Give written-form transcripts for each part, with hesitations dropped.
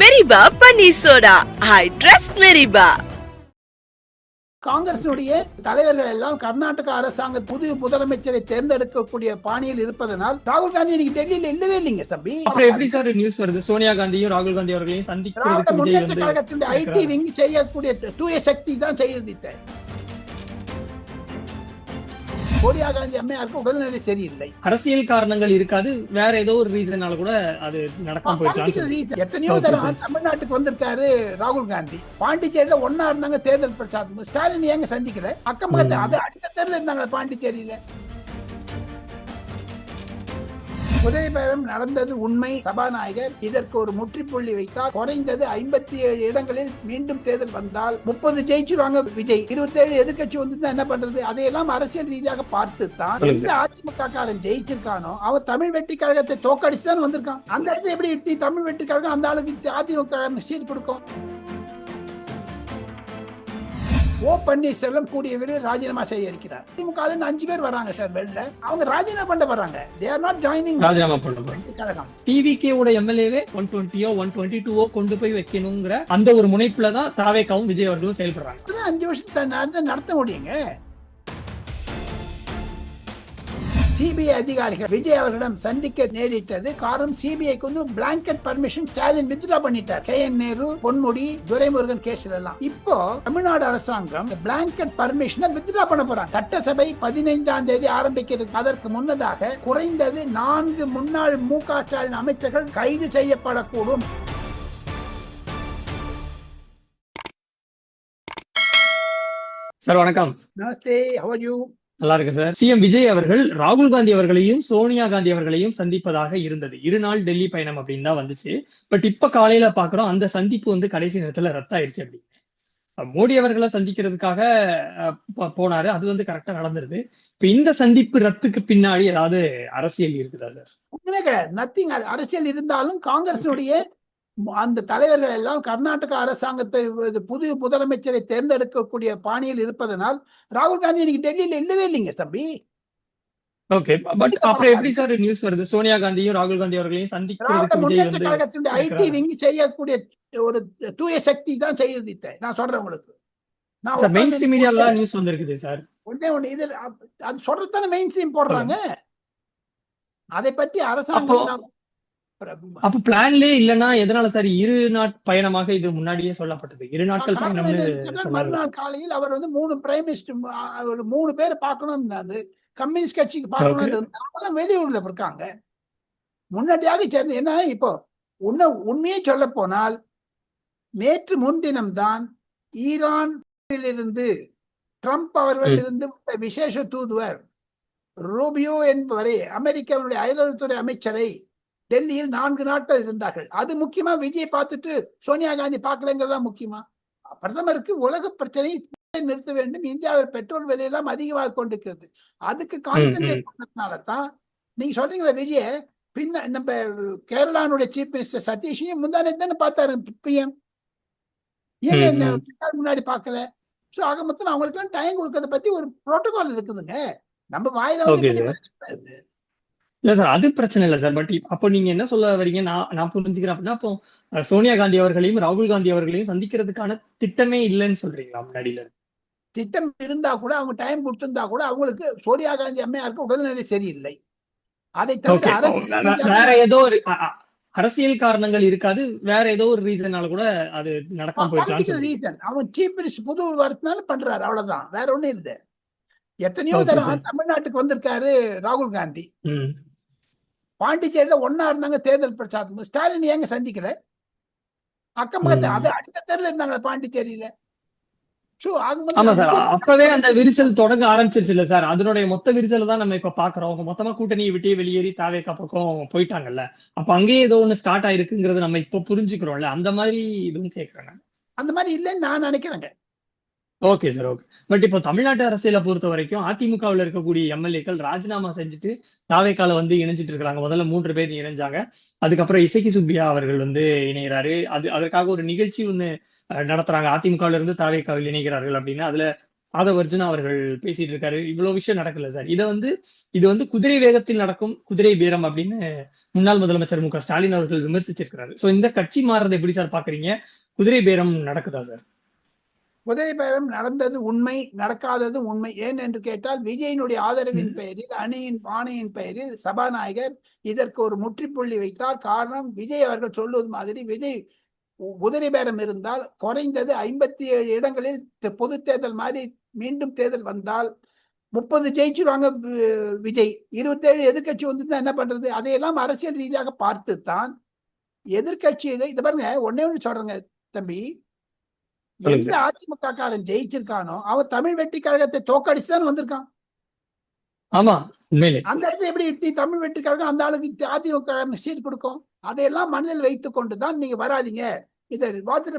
மெரிபா Panneer soda. I trust மெரிபா. காங்கிரசினுடைய தலைவர்கள் எல்லாம் கர்நாடக அரசாங்க புதிய முதலமைச்சரை தேர்ந்தெடுக்கக்கூடிய பாணியில் இருப்பதனால் ராகுல் காந்தி இன்னைக்கு டெல்லியில இல்லவே இல்லைங்க தம்பி. அப்புறம் எப்படி சார் நியூஸ் வருது சோனியா காந்தியும் ராகுல் காந்தி அவர்களையும் திராவிட முன்னேற்ற சந்திக்கிறதுக்கு கழகத்தினுடைய ஐடி விங் செய்யக்கூடிய தூய சக்தி தான் செய்தித்த சோனியா காந்தி அம்மையாருக்கு உடல்நிலை சரியில்லை. அரசியல் காரணங்கள் இருக்காது, வேற ஏதோ ஒரு ரீசனால கூட அது நடக்காம போயிடுச்சு. எத்தனையோ தடவை தமிழ்நாட்டுக்கு வந்திருக்காரு ராகுல் காந்தி. பாண்டிச்சேரியில ஒன்னா இருந்தாங்க தேர்தல் பிரச்சாரம். ஸ்டாலின் ஏங்க சந்திக்கல? அக்கம் பக்கத்து அது அடுத்த தேர்தல் இருந்தாங்க பாண்டிச்சேரியில. குதிரை பேரம் நடந்தது உண்மை. சபாநாயகர் இதற்கு ஒரு முற்றுப்புள்ளி வைத்தார். குறைந்தது 57 இடங்களில் மீண்டும் தேர்தல் வந்தால் 30 ஜெயிச்சிருவாங்க விஜய். 27 எதிர்கட்சி வந்து என்ன பண்றது? அதையெல்லாம் அரசியல் ரீதியாக பார்த்து தான் எந்த அதிமுக காரன் ஜெயிச்சிருக்கானோ அவன் தமிழ் வெற்றி கழகத்தை தோக்கடிச்சு தான் வந்திருக்கான். அந்த இடத்துல எப்படி தமிழ் வெற்றி கழகம் அந்த ஆளுக்கு அதிமுக சீட் கொடுக்கும்? ஓ பன்னீர்செல்வம் கூடிய விரைவில் ராஜினாமா செய்ய இருக்கிறார். திமுக 5 பேர் வராங்க சார் வெளில. அவங்க ராஜினாமா பண்ண வர்றாங்க. They are not joining ராஜினாமா பண்ண கழகம். டிவிகே ஓட எம்எல்ஏவே 120 122 கொண்டு போய் வைக்கணும்ங்கற அந்த ஒரு முனைப்புல தான் தாவேகாவும் விஜய் அவர்களும் செயல்படுறாங்க. 5 வருஷத்துக்கு நடத்த முடியுங்க. சிபிஐ அதிகாரிகள் விஜய் அவர்களிடம் சந்திக்க நேரிட்டது காரணம் சிபிஐக்கு வந்து பிளாங்கெட் பர்மிஷன் ஸ்டாலின் வித்ட்ரா பண்ணிட்டார். KN நேரு, பொன்முடி, துரைமுருகன் கேஸ்ல எல்லாம். இப்போ தமிழ்நாடு அரசாங்கம் பிளாங்கெட் பர்மிஷனை வித்ட்ரா பண்ண போறாங்க. சட்டசபை 15ஆம் தேதி ஆரம்பிக்கிறது. அதற்கு முன்னதாக குறைந்தது 4 முன்னாள் MK ஸ்டாலின் அமைச்சர்கள் கைது செய்யப்படக்கூடும். சார் வணக்கம். நமஸ்தே, how are you? நல்லா இருக்கு சார். சிஎம் விஜய் அவர்கள் ராகுல் காந்தி அவர்களையும் சோனியா காந்தி அவர்களையும் சந்திப்பதாக இருந்தது. 2 நாள் டெல்லி பயணம் அப்படின்னு தான் வந்துச்சு. பட் இப்ப காலையில பாக்குறோம் அந்த சந்திப்பு வந்து கடைசி நேரத்துல ரத்தாயிருச்சு. அப்படி மோடி அவர்களை சந்திக்கிறதுக்காக போனாரு, அது வந்து கரெக்டா நடந்துருது. இப்ப இந்த சந்திப்பு ரத்துக்கு பின்னாடி ஏதாவது அரசியல் இருக்குதா சார்? ஒண்ணுமே கிடையாது. நத்திங். அரசியல் இருந்தாலும் காங்கிரசினுடைய அந்த தலைவர்கள் எல்லாம் கர்நாடக அரசாங்கத்தை புதிய முதலமைச்சரை தேர்ந்தெடுக்கக்கூடிய பாணியில் இருப்பதனால் ராகுல் காந்தி இன்னைக்கு டெல்லியில இல்லவே இல்லைங்க தம்பி. ஓகே, பட் அப்புறம் எப்படி சார் நியூஸ் வருது சோனியா காந்தியும் ராகுல் காந்தி அவர்களையும் திராவிட முன்னேற்ற கழகத்தினுடைய ஐடி விங் செய்யக்கூடிய ஒரு தூய சக்தி தான் செய்தித்த நான் சொல்றேன் உங்களுக்கு. நான் மெயின் ஸ்ட்ரீம் மீடியால நியூஸ் வந்திருக்குது சார். ஒண்ணே இது அது சொல்றதுதானே மெயின் ஸ்ட்ரீம் போடுறாங்க. அதை பற்றி அரசாங்கம் அப்ப பிளான்லயே இல்லன்னா எதனால சார் 2 நாள் பயணமாக இது முன்னாடியே சொல்லப்பட்டது? 2 நாட்கள் பயணம். மறுநாள் காலையில் அவர் வந்து 3 பிரைம் மினிஸ்டர் 3 பேர் பார்க்கணும். கம்யூனிஸ்ட் கட்சிக்கு பார்க்கணும். வெளியூர்ல இருக்காங்க. முன்னாடியாக சேர்ந்து என்ன இப்போ உண்மையை சொல்ல போனால் நேற்று முன்தினம் தான் ஈரானிலிருந்து ட்ரம்ப் அவர்களிலிருந்து விசேஷ தூதுவர் ரூபியோ என்பவரை அமெரிக்காவுடைய அயல்வளத்துறை அமைச்சரை டெல்லியில் 4 நாட்கள் இருந்தார்கள். அது முக்கியமா விஜய் பார்த்துட்டு சோனியா காந்தி பார்க்கலங்கிறதா முக்கியமா? பிரதமருக்கு உலக பிரச்சனையை நிறுத்த வேண்டும். இந்தியாவில் பெட்ரோல் விலையெல்லாம் அதிகமாக கொண்டிருக்கிறது. அதுக்கு கான்சென்ட்ரேட் பண்ணதுனால தான் நீங்க சொல்றீங்களா விஜய பின்ன நம்ம கேரளானுடைய சீஃப் மினிஸ்டர் சதீஷையும் முந்தானே தானே பார்த்தாரு பிஎம். ஏன் என்ன முன்னாடி பார்க்கல? ஸோ ஆக மொத்தம் அவங்களுக்கு டைம் கொடுக்கறத பத்தி ஒரு புரோட்டோகால் இருக்குதுங்க. நம்ம வாயில வந்து இல்ல சார், அது பிரச்சனை இல்லை சார். பட் அப்போ நீங்க என்ன சொல்ல வரீங்க? நான் புரிஞ்சுக்கிறேன் அப்படின்னா அப்போ சோனியா காந்தி அவர்களையும் ராகுல் காந்தி அவர்களையும் சந்திக்கிறதுக்கான திட்டமே இல்லைன்னு சொல்றீங்களா? முன்னாடியில திட்டம் இருந்தா கூட அவங்க டைம் கொடுத்திருந்தா கூட அவங்களுக்கு சோனியா காந்தி அம்மையாருக்கு உடல்நிலை சரியில்லை. அதை தவிர வேற ஏதோ ஒரு அரசியல் காரணங்கள் இருக்காது, வேற ஏதோ ஒரு ரீசனால கூட அது நடக்காம போயிடுச்சு. ரீசன் அவன் சீஃப் மினிஸ்டர் புது வரதுனால பண்றாரு, அவ்வளவுதான். வேற ஒண்ணும் இல்லை. எத்தனையோ தடவை தமிழ்நாட்டுக்கு வந்திருக்காரு ராகுல் காந்தி. பாண்டிச்சேரியில ஒன்னா இருந்தாங்க தேர்தல் பிரச்சாரம். ஸ்டாலின் ஏங்க சந்திக்கல? அக்கம் பக்கத்து அது அடுத்த தேர்தல் இருந்தாங்க பாண்டிச்சேரியில. அப்பவே அந்த விரிசல் தொடங்க ஆரம்பிச்சிருச்சு இல்ல சார்? அதனுடைய மொத்த விரிசல் தான் நம்ம இப்ப பாக்குறோம். மொத்தமா கூட்டணியை விட்டே வெளியேறி தாவேகா பக்கம் போயிட்டாங்கல்ல. அப்ப அங்கேயே ஏதோ ஒண்ணு ஸ்டார்ட் ஆயிருக்குங்கிறது நம்ம இப்ப புரிஞ்சுக்கிறோம்ல. அந்த மாதிரி இதுவும் கேக்குறாங்க. அந்த மாதிரி இல்லைன்னு நான் நினைக்கிறேங்க. Okay sir, okay. பட் இப்போ தமிழ்நாட்டு அரசியலை பொறுத்த வரைக்கும் அதிமுகவில் இருக்கக்கூடிய எம்எல்ஏக்கள் ராஜினாமா செஞ்சுட்டு தாவேகால வந்து இணைஞ்சிட்டு இருக்காங்க. முதல்ல 3 பேர் இணைஞ்சாங்க. அதுக்கப்புறம் இசக்கி சுப்பியா அவர்கள் வந்து இணைகிறாரு. அதற்காக ஒரு நிகழ்ச்சி ஒண்ணு நடத்துறாங்க. அதிமுகவில இருந்து தாவேகாவில் இணைகிறார்கள் அப்படின்னு. அதுல ஆதவ அர்ஜுனா அவர்கள் பேசிட்டு இருக்காரு. இவ்வளவு விஷயம் நடக்கல சார். இது வந்து குதிரை வேகத்தில் நடக்கும் குதிரை பேரம் அப்படின்னு முன்னாள் முதலமைச்சர் மு.க. ஸ்டாலின் அவர்கள் விமர்சிச்சிருக்கிறாரு. சோ இந்த கட்சி மாறுறதை எப்படி சார் பாக்குறீங்க? குதிரை பேரம் நடக்குதா சார்? குதிரை பேரம் நடந்தது உண்மை, நடக்காதது உண்மை. ஏன் என்று கேட்டால் விஜயனுடைய ஆதரவின் பெயரில், அணியின் பானையின் பெயரில் சபாநாயகர் இதற்கு ஒரு முற்றுப்புள்ளி வைத்தார். காரணம், விஜய் அவர்கள் சொல்வது மாதிரி விஜய் குதிரை பேரம் இருந்தால் குறைந்தது 57 இடங்களில் பொது தேர்தல் மாதிரி மீண்டும் தேர்தல் வந்தால் 30 ஜெயிச்சிருவாங்க விஜய். 27 எதிர்கட்சி வந்து என்ன பண்றது? அதையெல்லாம் அரசியல் ரீதியாக பார்த்துத்தான் எதிர்கட்சியில இதை பாருங்க. ஒன்னே ஒண்ணு சொல்றேங்க தம்பி, எந்த அதிமுக காரன் ஜெயிச்சிருக்கானோ அவன் தமிழ் வெற்றி கழகத்தை தோக்கடிச்சுதான் வந்திருக்கான். ஆமா, உண்மையிலே அந்த இடத்துல எப்படி தமிழ் வெற்றி கழகம் அந்த ஆளுக்கு அதிமுக சீட் கொடுக்கும்? அதையெல்லாம் மனதில் வைத்துக் கொண்டுதான் நீங்க வராதிங்க, இதை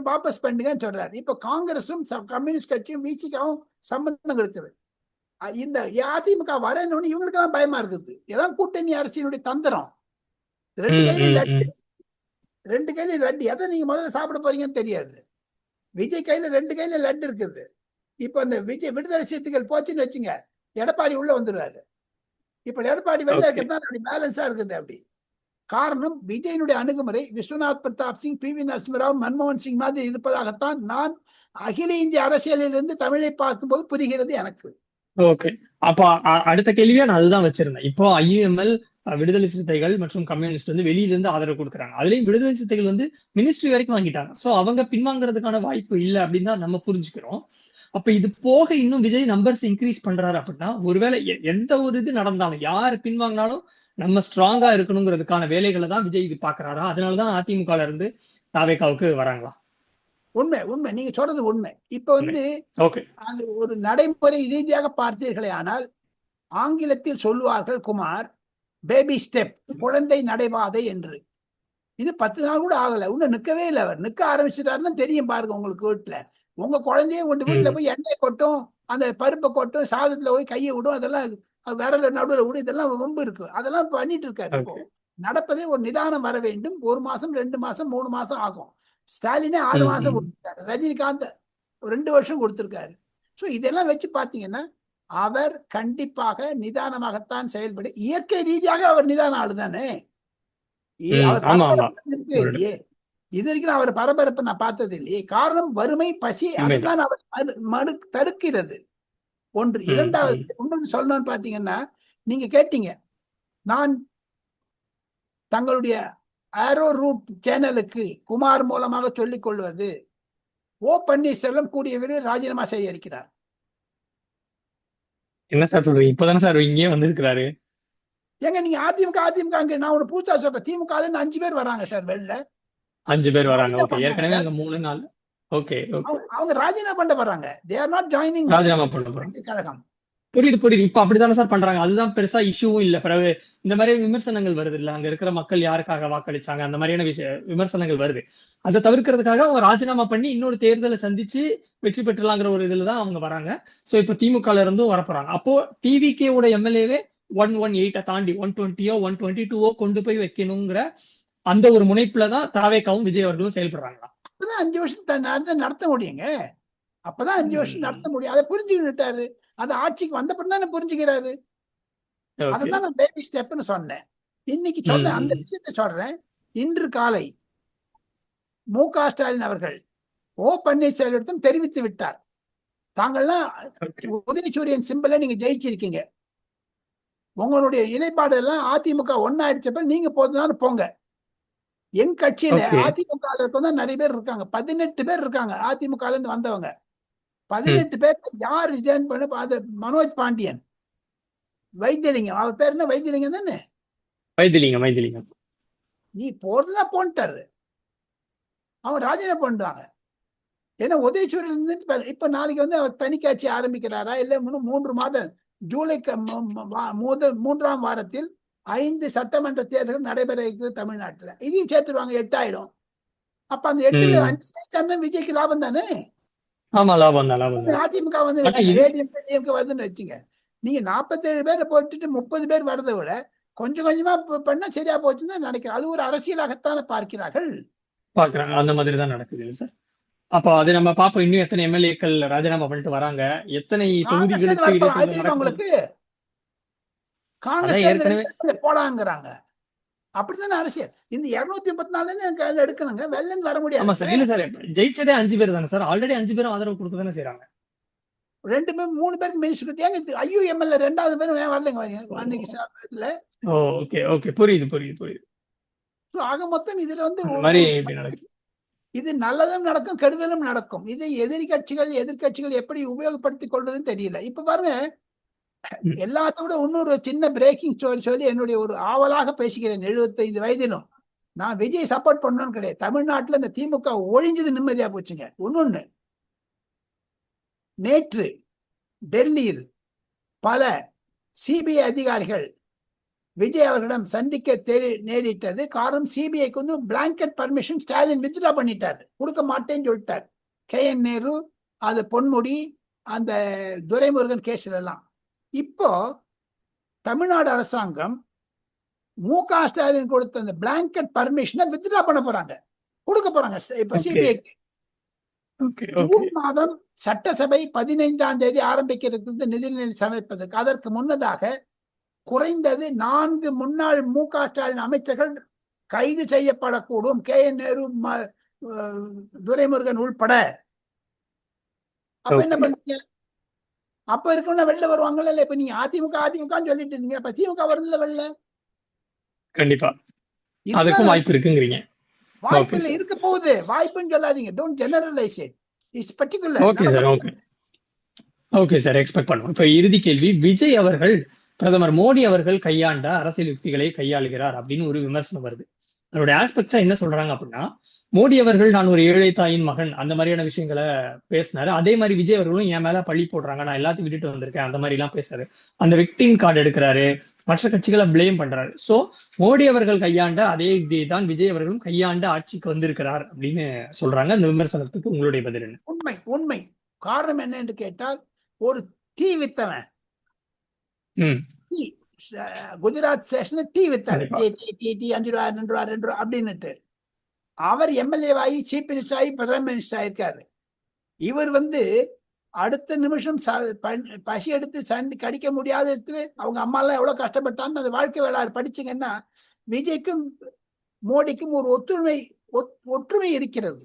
வாபஸ் பண்ணுங்கன்னு சொல்றாரு. இப்ப காங்கிரஸும் கம்யூனிஸ்ட் கட்சியும் விசிகாவும் சம்பந்தம் இருக்குது. இந்த அதிமுக வரணும்னு இவங்களுக்கு எல்லாம் பயமா இருக்குது. ஏதாவது கூட்டணி அரசியலுடைய தந்திரம். ரெண்டு கையில லட்டு எதை நீங்க முதல்ல சாப்பிட போறீங்கன்னு தெரியாது. விஜய் கையில 2 கையில லட்டு இருக்குது. இப்ப அந்த விஜய் விடுதலை சிறுத்தைகள் போச்சுன்னு வச்சுங்க, எடப்பாடி உள்ள வந்துடுவாரு. இப்ப எடப்பாடி வெளில இருக்கிறது அப்படி பேலன்ஸா இருக்குது. அப்படி காரணம், விஜயனுடைய அணுகுமுறை விஸ்வநாத் பிரதாப் சிங், பி.வி. நரசிம்மராவ், மன்மோகன் சிங் மாதிரி இருப்பதாகத்தான் நான் அகில இந்திய அரசியலில் இருந்து தமிழை பார்க்கும்போது புரிகிறது எனக்கு. ஓகே, அப்ப அடுத்த கேள்வியா நான் அதுதான் வச்சிருந்தேன். இப்போ ஐயுஎம்எல், விடுதலை சிறுத்தைகள் மற்றும் கம்யூனிஸ்ட் வந்து வெளியில இருந்து ஆதரவு கொடுக்குறாங்க. அதுலயும் விடுதலை சிறுத்தைகள் வந்து மினிஸ்ட்ரி வரைக்கும் வாங்கிட்டாங்க. சோ அவங்க பின்வாங்குறதுக்கான வாய்ப்பு இல்லை அப்படின்னு தான் நம்ம புரிஞ்சுக்கிறோம். அப்ப இது போக இன்னும் விஜய் நம்பர்ஸ் இன்க்ரீஸ் பண்றாரு அப்படின்னா, ஒருவேளை எந்த ஒரு இது நடந்தாலும் யாரு பின்வாங்கினாலும் நம்ம ஸ்ட்ராங்கா இருக்கணுங்கிறதுக்கான வேலைகளை தான் விஜய் இது பாக்குறாரா? அதனாலதான் அதிமுகல இருந்து தாவேகாவுக்கு வராங்களா? உண்மை உண்மை, நீங்க சொல்றது உண்மை. இப்ப வந்து அது ஒரு நடைமுறை ரீதியாக பார்த்தீர்களே ஆனால், ஆங்கிலத்தில் சொல்லுவார்கள் குமார், பேபி ஸ்டெப், குழந்தை நடைபாதை என்று. இது 10 நாள் கூட ஆகல, இன்னும் நிக்கவே இல்லை. அவர் நிக்க ஆரம்பிச்சிட்டாருன்னு தெரியும் பாருங்க. உங்களுக்கு வீட்டுல உங்க குழந்தைய கொண்டு வீட்டுல போய் எண்ணெய் கொட்டும், அந்த பருப்பை கொட்டும், சாதத்துல போய் கையை விடும், அதெல்லாம் விரல நடுவில் விடும், இதெல்லாம் ரொம்ப இருக்கு. அதெல்லாம் பண்ணிட்டு இருக்காரு. இப்போ நடப்பதே ஒரு நிதானம் வர வேண்டும். 1 மாசம் 2 மாசம் 3 மாசம் ஆகும். ஸ்டாலினே 6 மாசம் கொடுத்திருக்காரு, ரஜினிகாந்த் 2 வருஷம் கொடுத்திருக்காரு. ஸோ இதெல்லாம் வச்சு பார்த்தீங்கன்னா அவர் கண்டிப்பாக நிதானமாகத்தான் செயல்பட. இயற்கை ரீதியாக அவர் நிதான ஆளுதானே. இல்லையே இது வரைக்கும் அவர் பரபரப்பு நான் பார்த்தது இல்லையே. காரணம் வறுமை, பசி, அதுதான் அவர் தடுக்கிறது. ஒன்று. இரண்டாவது இன்னொன்று சொல்லணும்னு பாத்தீங்கன்னா, நீங்க கேட்டீங்க, நான் தங்களுடைய ஆரோ ரூட் சேனலுக்கு குமார் மூலமாக சொல்லிக் கொள்வது, ஓ பன்னீர்செல்வம் கூடிய விரைவில் ராஜினாமா செய்ய இருக்கிறார். என்ன சார் சொல்றீங்க? இப்பதானே சார் இங்கே வந்திருக்கிறாரு. ஏங்க நீங்க அதிமுக அங்க நான் ஒரு பூச்சா சொல்றேன். திமுக 5 பேர் வராங்க சார். வெளில 5 பேர் வராங்க. ஓகே, ஏற்கனவே அங்க 3 நாள். ஓகே, அவங்க ராஜினாமா பண்ண வராங்க. they are not joining ராஜினாமா பண்ண போறாங்க. கழகம். புரியுது. இப்ப அப்படித்தானே சார் பண்றாங்க. அதுதான் பெருசா இஷ்யூவும் இல்ல. பிறகு இந்த மாதிரி விமர்சனங்கள் வருது இல்ல, அங்க இருக்கிற மக்கள் யாருக்காக வாக்களிச்சாங்க, அந்த மாதிரியான விமர்சனங்கள் வருது. அதை தவிர்க்கிறதுக்காக அவங்க ராஜினாமா பண்ணி இன்னொரு தேர்தலை சந்திச்சு வெற்றி பெற்றலாங்கிற ஒரு இதுலதான் அவங்க வராங்க. சோ இப்ப திமுகல இருந்தும் வரப்போறாங்க. அப்போ டிவிகே ஓட எம்எல்ஏவே 118 தாண்டி 120ஓ 122ஓ கொண்டு போய் வைக்கணுங்கிற அந்த ஒரு முனைப்புலதான் தாவேகாவும் விஜய் அவர்களும் செயல்படுறாங்களா? அப்பதான் 5 வருஷம் நடத்த முடியுங்க. அப்பதான் 5 வருஷம் நடத்த முடியும். அதை புரிஞ்சுக்கிட்டாரு. அது ஆட்சிக்கு வந்த பிறகு தானே புரிஞ்சுக்கிறாரு. அதான் நான் பேபி ஸ்டெப்னு சொன்னேன். இன்னைக்கு சொன்னேன், அந்த விஷயத்தை சொல்றேன். இன்று காலை மு.க. ஸ்டாலின் அவர்கள் ஓ பன்னீர்செல்வம் தெரிவித்து விட்டார், தாங்கள்லாம் உதயசூரியன் சிம்பிள நீங்க ஜெயிச்சிருக்கீங்க, உங்களுடைய இணைப்பாடு எல்லாம் அதிமுக ஒன்னாயிடுச்சப்ப நீங்க போதுனாலும் போங்க. என் கட்சியில அதிமுக தான் நிறைய பேர் இருக்காங்க. 18 பேர் இருக்காங்க அதிமுக இருந்து வந்தவங்க. 18 பேர் யார் ரிஜைன் பண்ண? மனோஜ் பாண்டியன், வைத்தியலிங்கம், அவர் பேர் என்ன? வைத்தியலிங்கம் தானே? வைத்தியலிங்கம். நீ போறதுதான் போன்ட்டாரு. அவங்க ராஜினாமா பண்ணுவாங்க. ஏன்னா உதயசூரியன் இப்ப நாளைக்கு வந்து அவர் தனி கட்சி ஆரம்பிக்கிறாரா இல்ல 3 மாதம் ஜூலை 3ஆம் வாரத்தில் 5 சட்டமன்ற தேர்தல்கள் நடைபெற இருக்குது தமிழ்நாட்டுல. இதையும் சேர்த்துருவாங்க, 8 ஆயிடும். அப்ப அந்த 8ல 5 விஜய்க்கு லாபம் தானே. ஆமா, லாபம் தான். அதிமுக வந்து ஏடிஎம்கே வருதுன்னு வச்சுங்க, நீங்க 47 பேரை போட்டுட்டு 30 பேர் வரதை விட கொஞ்சம் கொஞ்சமா பண்ணா சரியா போச்சுன்னு நினைக்கிறேன். அது ஒரு அரசியலாகத்தானே பார்க்கிறார்கள். பாக்குறாங்க, அந்த மாதிரி தான் நடக்குது சார். அப்போ அது நம்ம பாப்போம். இன்னும் எத்தனை எம்எல்ஏக்கள் ராஜினாமா பண்ணிட்டு வராங்க, எத்தனை காங்கிரஸ்ல இருந்து தொகுதிகளுக்கு வரப்போறாங்க. அது இடைத்தேர்தல் தெரியுமா நடக்கும். உங்களுக்கு? அதான் காங்கிரஸ்ல இருந்து ஏற்கனவே 2 பேர் போலாங்கிறாங்க. அப்படித்தானே அரசியல். இந்த 234 கையில எடுக்கணுங்க. வெளில இருந்து வர ஆமா முடியாது. சார். இல்ல சார், ஜெயிச்சதே 5 பேர் தானே சார். ஆல்ரெடி 5 பேரும் ஆதரவு கொடுக்க தானே செய்றாங்க. 2 பேர் 3 பேருக்கு மினிஸ்டர் கொடுத்து ஏங்க ஐயோ எம்எல்ஏ 2வது பேரும் ஏன் வரலைங்க அன்னைக்கு இதுல. ஓ ஓகே ஓகே, புரியுது புரியுது புரியுது. So, ஆக மொத்தம் இதுல வந்து அந்த ஒரு மாதிரி இப்படி நடக்குது. இது நல்லதும் நடக்கும், கெடுதலும் நடக்கும். இதை எதிர்க்கட்சிகள் எப்படி உபயோகப்படுத்திக் கொள்றதுன்னு தெரியல. இப்ப பாருங்க, ம். எல்லாத்த விட இன்னொரு சின்ன பிரேக்கிங் ஸ்டோரி சொல்லி என்னுடைய ஒரு ஆவலாக பேசுகிறேன். 75 வயதிலும் நான் விஜய் சப்போர்ட் பண்ணணும்னு கிடையாது. தமிழ்நாட்டுல இந்த திமுக ஒழிஞ்சது நிம்மதியா போச்சுங்க. இன்னொன்னு, நேற்று டெல்லியில் பல சிபிஐ அதிகாரிகள் விஜய் அவர்களிடம் சந்திக்க நேரிட்டது. காரணம், சிபிஐக்கு வந்து பிளாங்கெட் பர்மிஷன் ஸ்டாலின் வித்ட்ரா பண்ணிட்டார், கொடுக்க மாட்டேன்னு சொல்லிட்டார். KN நேரு, அது பொன்முடி, அந்த துரைமுருகன் கேஸ்ல எல்லாம். இப்போ தமிழ்நாடு அரசாங்கம் மு.க. ஸ்டாலின் கொடுத்த அந்த பிளாங்கெட் பர்மிஷனை வித்ட்ரா பண்ண போறாங்க, கொடுக்க போறாங்க. இப்ப ஓகே சிபிஐக்கு ஓகே ஓகே ஜூன் மாதம் சட்டசபை 15ஆம் தேதி ஆரம்பிக்கிறது நிதிநிலை சமைப்பதற்கு. அதற்கு முன்னதாக குறைந்தது 4 முன்னாள் மு.க. ஸ்டாலின் அமைச்சர்கள் கைது செய்யப்படக்கூடும், KN நேரு, துரைமுருகன் உள்பட. அப்ப என்ன ஓகே. பண்ணீங்க? அப்ப இருக்கவங்க வெளில வருவாங்கல்ல. இப்ப நீங்க அதிமுகன்னு சொல்லிட்டு இருந்தீங்க, அப்ப திமுக வருதுல வெளில. கண்டிப்பா இதுதான் அதுக்கும் வாய்ப்பு இருக்குங்கிறீங்க. வாய்ப்பு ஓகே இல்ல, சார். இருக்க போகுது. வாய்ப்புன்னு சொல்லாதீங்க. Don't generalise it. It's particular. Okay sir. Okay okay sir, expect பண்ணுவோம். இப்ப இறுதி கேள்வி, விஜய் அவர்கள் பிரதமர் மோடி அவர்கள் கையாண்ட அரசியல் யுக்திகளை கையாளுகிறார் அப்படின்னு ஒரு விமர்சனம் வருது. அதனுடைய ஆஸ்பெக்ட்ஸா என்ன சொல்றாங்க அப்படின்னா, மோடி அவர்கள் நான் ஒரு ஏழை தாயின் மகன் அந்த மாதிரியான விஷயங்களை பேசினாரு. அதே மாதிரி விஜய் அவர்களும் என் மேல பழி போடுறாங்க, நான் எல்லாத்தையும் விட்டுட்டு வந்திருக்கேன், அந்த மாதிரி எல்லாம் பேசுறாரு. அந்த விக்டிம் கார்டு எடுக்கிறாரு, மற்ற கட்சிகளை பிளேம் பண்றாரு. சோ மோடி அவர்கள் கையாண்ட அதே யுக்தியை தான் விஜய் அவர்களும் கையாண்ட ஆட்சிக்கு வந்திருக்கிறார் அப்படின்னு சொல்றாங்க. அந்த விமர்சனத்துக்கு உங்களுடைய பதில் என்ன? உண்மை. காரணம் என்ன என்று கேட்டால், ஒரு டீ வித்தவன் குஜராத் ஸ்டேஷன்ல டீ வித்தாரு. டீ 5 ரூபா 2 ரூபா 2 ரூபா அப்படின்னுட்டு அவர் எம்எல்ஏ ஆகி சீஃப் மினிஸ்டர் ஆகி பிரதம மினிஸ்டர் ஆயிருக்காரு. இவர் வந்து அடுத்த நிமிஷம் பசி எடுத்து கடிக்க முடியாத அவங்க அம்மா எல்லாம் எவ்வளவு கஷ்டப்பட்டான்னு அந்த வாழ்க்கை வேளாறு படிச்சீங்கன்னா, விஜய்க்கும் மோடிக்கும் ஒரு ஒற்றுமை இருக்கிறது.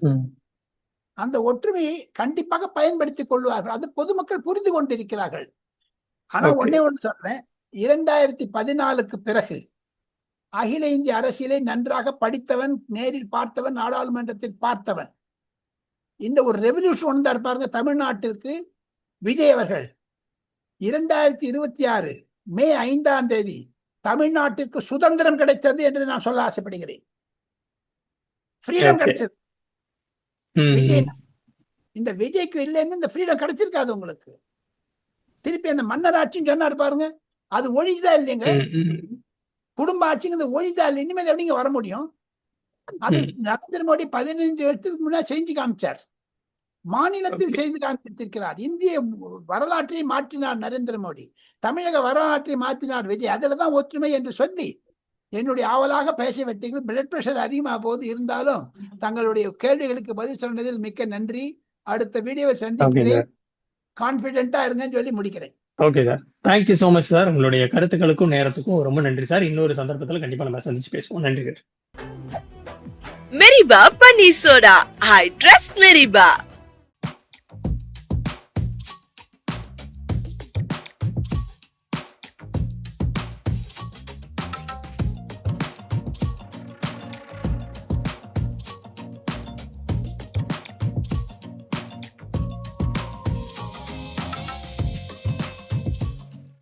அந்த ஒற்றுமையை கண்டிப்பாக பயன்படுத்திக் கொள்வார்கள். அது பொதுமக்கள் புரிந்து கொண்டிருக்கிறார்கள். ஆனா ஒன்னே ஒன்று சொல்றேன், 2014க்கு பிறகு அகில இந்திய அரசியலை நன்றாக படித்தவன், நேரில் பார்த்தவன், நாடாளுமன்றத்தில் பார்த்தவன், இந்த ஒரு ரெவல்யூஷன் வந்தார் பாருங்க தமிழ்நாட்டிற்கு. விஜய் அவர்கள் 2026 மே 5ஆம் தேதி தமிழ்நாட்டிற்கு சுதந்திரம் கிடைத்தது என்று நான் சொல்ல ஆசைப்படுகிறேன். ஃப்ரீடம் கிடைச்சது. விஜய், இந்த விஜய்க்கு இல்லைன்னு இந்த ஃப்ரீடம் கிடைச்சிருக்காது உங்களுக்கு. திருப்பி அந்த மன்னர் ஆட்சின்னு சொன்னார் பாருங்க, அது ஒழிஞ்சுதா இல்லைங்க? குடும்ப ஆட்சிங்க ஒழிதா இல்லை? இனிமேல் எப்படிங்க வர முடியும்? அது நரேந்திர மோடி 15 வருஷத்துக்கு முன்னாடி செஞ்சு காமிச்சார், மாநிலத்தில் செய்து காமித்திருக்கிறார். இந்திய வரலாற்றை மாற்றினார் நரேந்திர மோடி, தமிழக வரலாற்றை மாற்றினார் விஜய். அதுலதான் ஒற்றுமை என்று சொல்லி என்னுடைய ஆவலாக பேச வெட்டீர்கள். பிளட் பிரஷர் அதிகமாக போது, இருந்தாலும் தங்களுடைய கேள்விகளுக்கு பதில் சொன்னதில் மிக்க நன்றி. அடுத்த வீடியோவில் சந்திக்கிறேன். கான்பிடென்ட்டா இருங்கன்னு சொல்லி முடிக்கிறேன். Okay sir, thank you so much sir. உங்களுடைய கருத்துக்களுக்கும் நேரத்துக்கும் ரொம்ப நன்றி சார். இன்னொரு சந்தர்ப்பத்தில் கண்டிப்பா நம்ம சந்திச்சு பேசுவோம். நன்றி sir. Meripa Panneer soda. I trust மெரிபா.